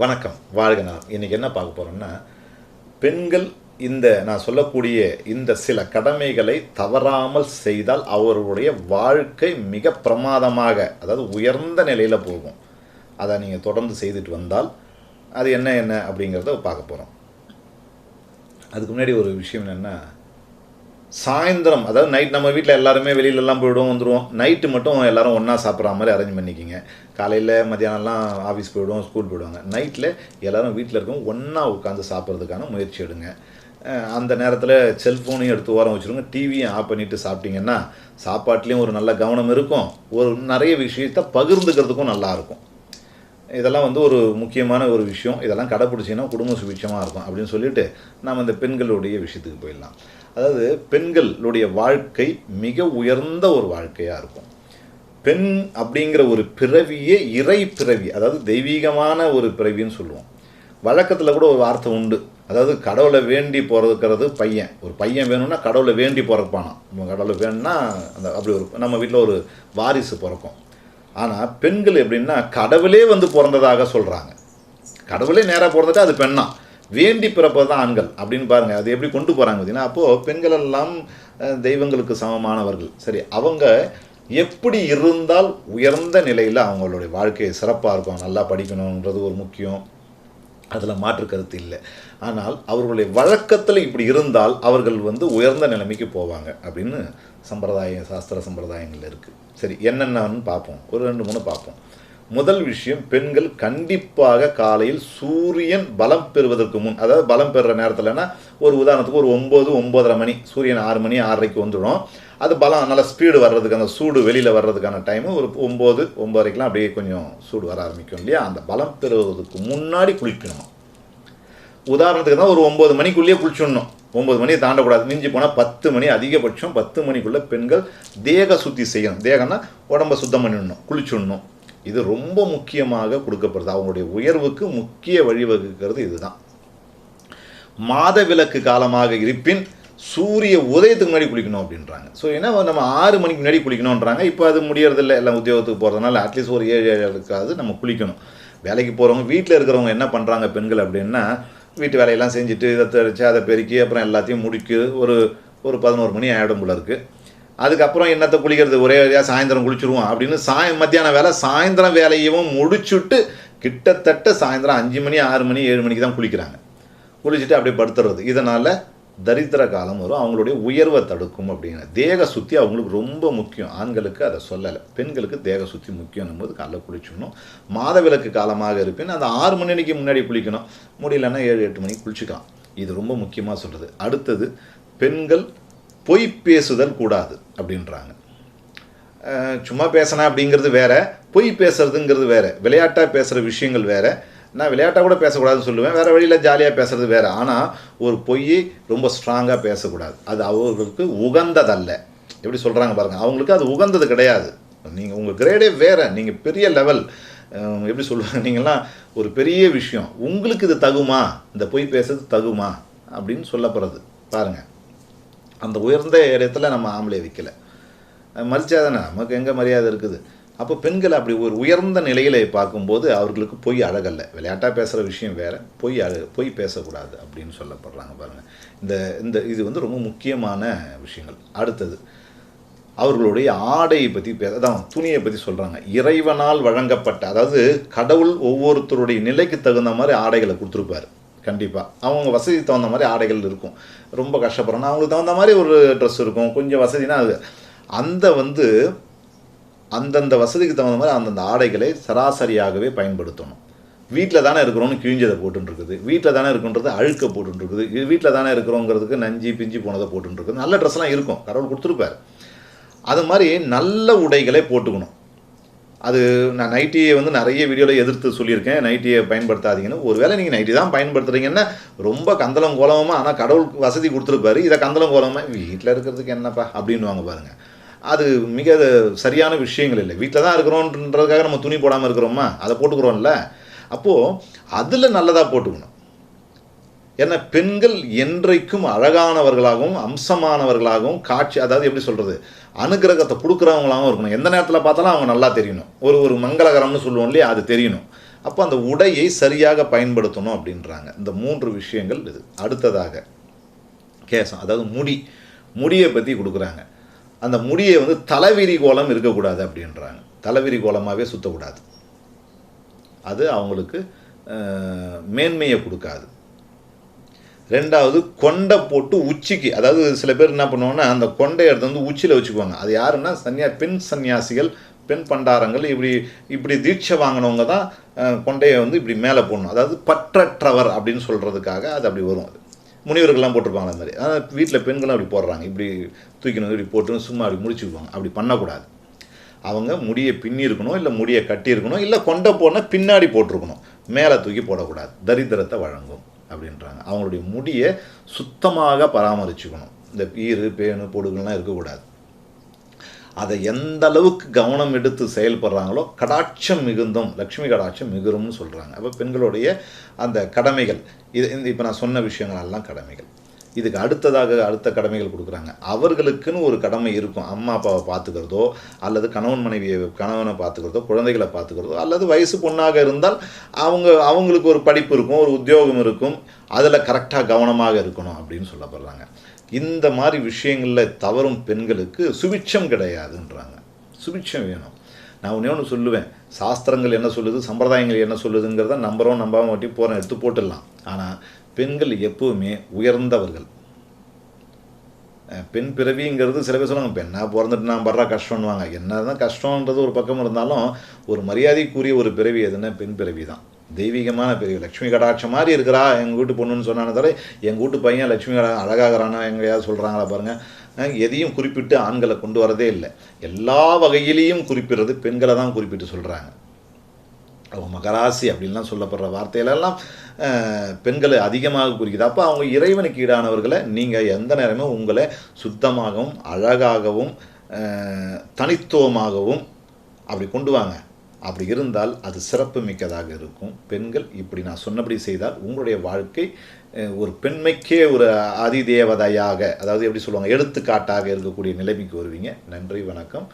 வணக்கம், வாழ்க நலம். இன்றைக்கி என்ன பார்க்க போகிறோம்னா, பெண்கள் நான் சொல்லக்கூடிய இந்த சில கடமைகளை தவறாமல் செய்தால் அவர்களுடைய வாழ்க்கை மிக பிரமாதமாக, அதாவது உயர்ந்த நிலையில் போகும். அதை நீங்கள் தொடர்ந்து செய்துட்டு வந்தால் அது என்ன அப்படிங்கிறத பார்க்க போகிறோம். அதுக்கு முன்னாடி ஒரு விஷயம் என்னென்னா, சாயந்தரம், அதாவது நைட் நம்ம வீட்டில் எல்லாருமே வெளியிலலாம் போய்விடுவோம், வந்துடுவோம். நைட்டு மட்டும் எல்லோரும் ஒன்றா சாப்பிட்ற மாதிரி அரேஞ்ச் பண்ணிக்கிங்க. காலையில் மத்தியானம்லாம் ஆஃபீஸ் போய்விடுவோம், ஸ்கூல் போய்டுவாங்க. நைட்டில் எல்லோரும் வீட்டில் இருக்கவும் ஒன்றா உட்காந்து சாப்பிட்றதுக்கான முயற்சி எடுங்க. அந்த நேரத்தில் செல்ஃபோனையும் எடுத்து ஓரம் வச்சுருங்க, டிவியும் ஆஃப் பண்ணிவிட்டு சாப்பிட்டிங்கன்னா சாப்பாட்லேயும் ஒரு நல்ல கவனம் இருக்கும், ஒரு நிறைய விஷயத்தை பகிர்ந்துக்கிறதுக்கும் நல்லாயிருக்கும். இதெல்லாம் ஒரு முக்கியமான ஒரு விஷயம். இதெல்லாம் கடைப்பிடிச்சிங்கன்னா குடும்ப சுபிட்சமாக இருக்கும் அப்படின்னு சொல்லிட்டு நாம் இந்த பெண்களுடைய விஷயத்துக்கு போயிடலாம். அதாவது பெண்களுடைய வாழ்க்கை மிக உயர்ந்த ஒரு வாழ்க்கையாக இருக்கும். பெண் அப்படிங்கிற ஒரு பிறவியே இறை பிறவி, அதாவது தெய்வீகமான ஒரு பிறவின்னு சொல்லுவோம். வழக்கத்தில் கூட ஒரு வார்த்தை உண்டு, அதாவது கடவுளை வேண்டி பிறக்கிறது பையன். ஒரு பையன் வேணும்னா கடவுளை வேண்டி பிறப்பானா, கடவுளை வேணும்னா அப்படி ஒரு நம்ம வீட்டில் ஒரு வாரிசு பிறக்கும். ஆனால் பெண்கள் எப்படின்னா கடவுளே பிறந்ததாக சொல்கிறாங்க. கடவுளே நேராக பிறந்துட்டு அது பெண்ணா, வேண்டி பிறப்பது தான் ஆண்கள் அப்படின்னு பாருங்கள். அது எப்படி கொண்டு போகிறாங்க பார்த்தீங்கன்னா, அப்போது பெண்கள் எல்லாம் தெய்வங்களுக்கு சமமானவர்கள். சரி, அவங்க எப்படி இருந்தால் உயர்ந்த நிலையில் அவங்களுடைய வாழ்க்கை சிறப்பாக இருக்கும், நல்லா படிக்கணுன்றது ஒரு முக்கியம், அதில் மாற்று கருத்து இல்லை. ஆனால் அவர்களுடைய வழக்கத்தில் இப்படி இருந்தால் அவர்கள் உயர்ந்த நிலைமைக்கு போவாங்க அப்படின்னு சாஸ்திர சம்பிரதாயங்கள் இருக்குது. சரி, என்னென்னு பார்ப்போம். ஒரு 2-3 பார்ப்போம். முதல் விஷயம், பெண்கள் கண்டிப்பாக காலையில் சூரியன் பலம் பெறுவதற்கு முன், அதாவது பலம் பெறுற நேரத்தில்னா ஒரு உதாரணத்துக்கு ஒரு 9-9:30 மணி, சூரியன் 6 மணி 6:30க்கு வந்துடும். அது பலம் நல்லா ஸ்பீடு வர்றதுக்கு, அந்த சூடு வெளியில் வர்றதுக்கான டைமு ஒரு 9-9:30க்கெலாம் அப்படியே கொஞ்சம் சூடு வர ஆரம்பிக்கும் இல்லையா. அந்த பலம் பெறுவதற்கு முன்னாடி குளிக்கணும். உதாரணத்துக்கு தான் ஒரு 9 மணிக்குள்ளேயே குளிச்சிடணும். 9 மணியை தாண்டக்கூடாது. மிஞ்சி போனால் 10 மணி, அதிகபட்சம் 10 மணிக்குள்ளே பெண்கள் தேக சுத்தி செய்யணும். தேகம்னா உடம்பை சுத்தம் பண்ணிடணும், குளிச்சுடணும். இது ரொம்ப முக்கியமாக கொடுக்கப்படுது. அவங்களுடைய உயர்வுக்கு முக்கிய வழிவகுக்கிறது இதுதான். மாத விலக்கு காலமாக இருப்பின் சூரிய உதயத்துக்கு முன்னாடி குளிக்கணும் அப்படின்றாங்க. ஸோ ஏன்னா நம்ம 6 மணிக்கு முன்னாடி குளிக்கணுன்றாங்க. இப்போ அது முடியறதில்லை, எல்லாம் உத்தியோகத்துக்கு போகிறதுனால அட்லீஸ்ட் ஒரு 7-7 நம்ம குளிக்கணும். வேலைக்கு போகிறவங்க, வீட்டில் இருக்கிறவங்க என்ன பண்ணுறாங்க பெண்கள் அப்படின்னா, வீட்டு வேலையெல்லாம் செஞ்சுட்டு இதை தெளித்து அதை பெருக்கி அப்புறம் எல்லாத்தையும் முடிக்கு ஒரு 11 மணி ஆகிடும் போல இருக்குது. அதுக்கப்புறம் என்னத்தை குளிக்கிறது, ஒரே வழியாக சாயந்தரம் குளிச்சுருவோம் அப்படின்னு மத்தியான வேலை சாயந்தரம் வேலையவும் முடிச்சுட்டு கிட்டத்தட்ட சாயந்தரம் 5 மணி 6 மணி 7 மணிக்கு தான் குளிக்கிறாங்க. குளிச்சுட்டு அப்படியே படுத்துறது. இதனால் தரித்திர காலம் வரும், அவங்களுடைய உயர்வை தடுக்கும். அப்படிங்கிற தேக சுத்தி அவங்களுக்கு ரொம்ப முக்கியம். ஆண்களுக்கு அதை சொல்லலை, பெண்களுக்கு தேக சுத்தி முக்கியம் போது காலைல குளிச்சுக்கணும். மாத விலக்கு காலமாக இருப்பேன் அந்த 6 மணிக்கு முன்னாடி குளிக்கணும். முடியலன்னா 7-8 மணிக்கு குளிச்சுக்கலாம். இது ரொம்ப முக்கியமாக சொல்கிறது. அடுத்தது, பெண்கள் பொய் பேசுதல் கூடாது அப்படின்றாங்க. சும்மா பேசினா அப்படிங்கிறது வேற, பொய் பேசுறதுங்கிறது வேற. விளையாட்டாக பேசுகிற விஷயங்கள் வேற. நான் விளையாட்டாக கூட பேசக்கூடாதுன்னு சொல்லுவேன், வேறு வழியில் ஜாலியாக பேசுகிறது வேறு. ஆனால் ஒரு பொய்யை ரொம்ப ஸ்ட்ராங்காக பேசக்கூடாது, அது அவர்களுக்கு உகந்ததல்ல. எப்படி சொல்கிறாங்க பாருங்கள், அவங்களுக்கு அது உகந்தது கிடையாது. நீங்கள் உங்கள் கிரேடே வேறு, நீங்கள் பெரிய லெவல், எப்படி சொல்லுவாங்க, நீங்கள்லாம் ஒரு பெரிய விஷயம், உங்களுக்கு இது தகுமா, இந்த பொய் பேசுறது தகுமா அப்படின்னு சொல்லப்படுறது பாருங்கள். அந்த உயர்ந்த இடத்துல நம்ம ஆம்பளை வைக்கலை, மரியாதை நமக்கு எங்கே மரியாதை இருக்குது. அப்போ பெண்கள் அப்படி ஒரு உயர்ந்த நிலையில் பார்க்கும்போது அவர்களுக்கு பொய் அழகல்ல. விளையாட்டாக பேசுகிற விஷயம் வேறு, பொய் பேசக்கூடாது அப்படின்னு சொல்லப்படுறாங்க பாருங்கள். இது ரொம்ப முக்கியமான விஷயங்கள். அடுத்தது, அவர்களுடைய ஆடையை பற்றி அதான் துணியை பற்றி சொல்கிறாங்க. இறைவனால் வழங்கப்பட்ட, அதாவது கடவுள் ஒவ்வொருத்தருடைய நிலைக்கு தகுந்த மாதிரி ஆடைகளை கொடுத்துருப்பார். கண்டிப்பாக அவங்க வசதிக்கு தகுந்த மாதிரி ஆடைகள் இருக்கும். ரொம்ப கஷ்டப்படுறோன்னா அவங்களுக்கு தகுந்த மாதிரி ஒரு ட்ரெஸ் இருக்கும். கொஞ்சம் வசதினா அது அந்தந்த வசதிக்கு தகுந்த மாதிரி அந்தந்த ஆடைகளை சராசரியாகவே பயன்படுத்தணும். வீட்டில் தானே இருக்கிறோன்னு கிழிஞ்சதை போட்டுருக்குது, வீட்டில் தானே இருக்குன்றது அழுக்க போட்டுருக்குது, வீட்டில் தானே இருக்கிறோங்கிறதுக்கு நஞ்சு பிஞ்சு போனதை போட்டுருக்குது. நல்ல ட்ரெஸ்லாம் இருக்கும், கடவுள் கொடுத்துருப்பார். அது மாதிரி நல்ல உடைகளை போட்டுக்கணும். அது நான் நைட்டியை நிறைய வீடியோவில் எதிர்த்து சொல்லியிருக்கேன், நைட்டியை பயன்படுத்தாதீங்கன்னு. ஒருவேளை நீங்கள் நைட்டி தான் பயன்படுத்துகிறீங்கன்னா ரொம்ப கந்தளம் கோலமாக, ஆனால் கடவுளுக்கு வசதி கொடுத்துருப்பாரு, இதை கந்தளம் கோலமாக வீட்டில் இருக்கிறதுக்கு என்னப்பா அப்படின்வாங்க பாருங்கள். அது மிக சரியான விஷயங்கள் இல்லை. வீட்டில் தான் இருக்கிறோன்றதுக்காக நம்ம துணி போடாமல் இருக்கிறோமா, அதை போட்டுக்கிறோம்ல. அப்போது அதில் நல்லதாக போட்டுக்கணும். ஏன்னா பெண்கள் என்றைக்கும் அழகானவர்களாகவும் அம்சமானவர்களாகவும் காட்சி, அதாவது எப்படி சொல்கிறது, அனுகிரகத்தை கொடுக்குறவங்களாகவும் இருக்கணும். எந்த நேரத்தில் பார்த்தாலும் அவங்க நல்லா தெரியணும். ஒரு மங்களகரம்னு சொல்லுவோம் இல்லையா, அது தெரியணும். அப்போ அந்த உடையை சரியாக பயன்படுத்தணும் அப்படின்றாங்க. இந்த 3 விஷயங்கள் இது. அடுத்ததாக கேசம், அதாவது முடியை பற்றி கொடுக்குறாங்க. அந்த முடியை வந்து தலைவிரி கோலம் இருக்கக்கூடாது அப்படின்றாங்க. தலைவிரி கோலமாகவே சுற்றக்கூடாது. அது அவங்களுக்கு மேன்மையை கொடுக்காது. 2வது கொண்டை போட்டு உச்சிக்கு, அதாவது சில பேர் என்ன பண்ணுவாங்கன்னா அந்த கொண்டை எடுத்து வந்து உச்சியில் வச்சுக்குவாங்க. அது யாருன்னா பெண் சன்னியாசிகள், பெண் பண்டாரங்கள், இப்படி தீட்சை வாங்கினவங்க தான் கொண்டையை வந்து இப்படி மேலே போடணும். அதாவது பற்றற்றவர் அப்படின்னு சொல்கிறதுக்காக அது அப்படி வரும். அது முனிவர்கள்லாம் போட்டிருப்பாங்க அந்த மாதிரி. ஆனால் வீட்டில் பெண்களும் அப்படி போடுறாங்க. இப்படி தூக்கினது இப்படி போட்டுன்னு சும்மா அப்படி முடிச்சுக்குவாங்க. அப்படி பண்ணக்கூடாது. அவங்க முடியை பின்னி இருக்கணும், இல்லை முடியை கட்டியிருக்கணும், இல்லை கொண்டை போனால் பின்னாடி போட்டிருக்கணும். மேலே தூக்கி போடக்கூடாது. தரித்திரத்தை வழங்கும் அப்படின்றாங்க. அவங்களுடைய முடியை சுத்தமாக பராமரிச்சுக்கணும். இந்த ஈறு பேணு பொடுகள்லாம் இருக்கக்கூடாது. அதை எந்த அளவுக்கு கவனம் எடுத்து செயல்படுறாங்களோ கடாட்சம் மிகுந்தும், லக்ஷ்மி கடாட்சம் மிகுரும்னு சொல்கிறாங்க. அப்போ பெண்களுடைய அந்த கடமைகள், இப்போ நான் சொன்ன விஷயங்கள் எல்லாம் கடமைகள். இதுக்கு அடுத்த கடமைகள் கொடுக்குறாங்க. அவர்களுக்குன்னு ஒரு கடமை இருக்கும். அம்மா அப்பாவை பார்த்துக்கிறதோ, அல்லது கணவனை பார்த்துக்கிறதோ, குழந்தைகளை பார்த்துக்கிறதோ, அல்லது வயசு பொண்ணாக இருந்தால் அவங்களுக்கு ஒரு படிப்பு இருக்கும், ஒரு உத்தியோகம் இருக்கும், அதில் கரெக்டாக கவனமாக இருக்கணும் அப்படின்னு சொல்லப்படுறாங்க. இந்த மாதிரி விஷயங்களில் தவறும் பெண்களுக்கு சுபிட்சம் கிடையாதுன்றாங்க. சுபிட்சம் வேணும். நான் ஒன்று சொல்லுவேன், சாஸ்திரங்கள் என்ன சொல்லுது, சம்பிரதாயங்கள் என்ன சொல்லுதுங்கிறத நம்புகிறோம் நம்பாமல் வட்டி போகிறோம், எடுத்து போட்டுடலாம். ஆனால் பெண்கள் எப்பவுமே உயர்ந்தவர்கள். பெண் பிறவிங்கிறது சில பேர் சொல்லுவாங்க, பெண்ணாக பிறந்துட்டு நான் படுற கஷ்டம்னுவாங்க. என்ன தான் கஷ்டன்றது ஒரு பக்கம் இருந்தாலும் ஒரு மரியாதைக்குரிய ஒரு பிறவி எதுன்னா பெண் பிறவி தான். தெய்வீகமான பிறவி. லக்ஷ்மி கடாட்சம் மாதிரி இருக்கிறா எங்கள் வீட்டு பொண்ணுன்னு சொன்னானே தவிர எங்கள் வீட்டு பையன் லக்ஷ்மி அழகாகிறானா எங்கேயாவது சொல்கிறாங்களா பாருங்கள். எதையும் குறிப்பிட்டு ஆண்களை கொண்டு வரதே இல்லை. எல்லா வகையிலையும் குறிப்பிடுறது பெண்களை தான் குறிப்பிட்டு சொல்கிறாங்க. அவங்க மகராசி அப்படின்லாம் சொல்லப்படுற வார்த்தையிலெல்லாம் பெண்களை அதிகமாக குறிக்குது. அப்போ அவங்க இறைவனுக்கு ஈடானவர்களை நீங்கள் எந்த நேரமும் உங்களை சுத்தமாகவும் அழகாகவும் தனித்துவமாகவும் அப்படி கொண்டு வாங்க. அப்படி இருந்தால் அது சிறப்பு மிக்கதாக இருக்கும். பெண்கள் இப்படி நான் சொன்னபடி செய்தால் உங்களுடைய வாழ்க்கை ஒரு பெண்மைக்கே ஒரு அதிதேவதையாக, அதாவது எப்படி சொல்லுவாங்க, எடுத்துக்காட்டாக இருக்கக்கூடிய நிலைமைக்கு வருவீங்க. நன்றி, வணக்கம்.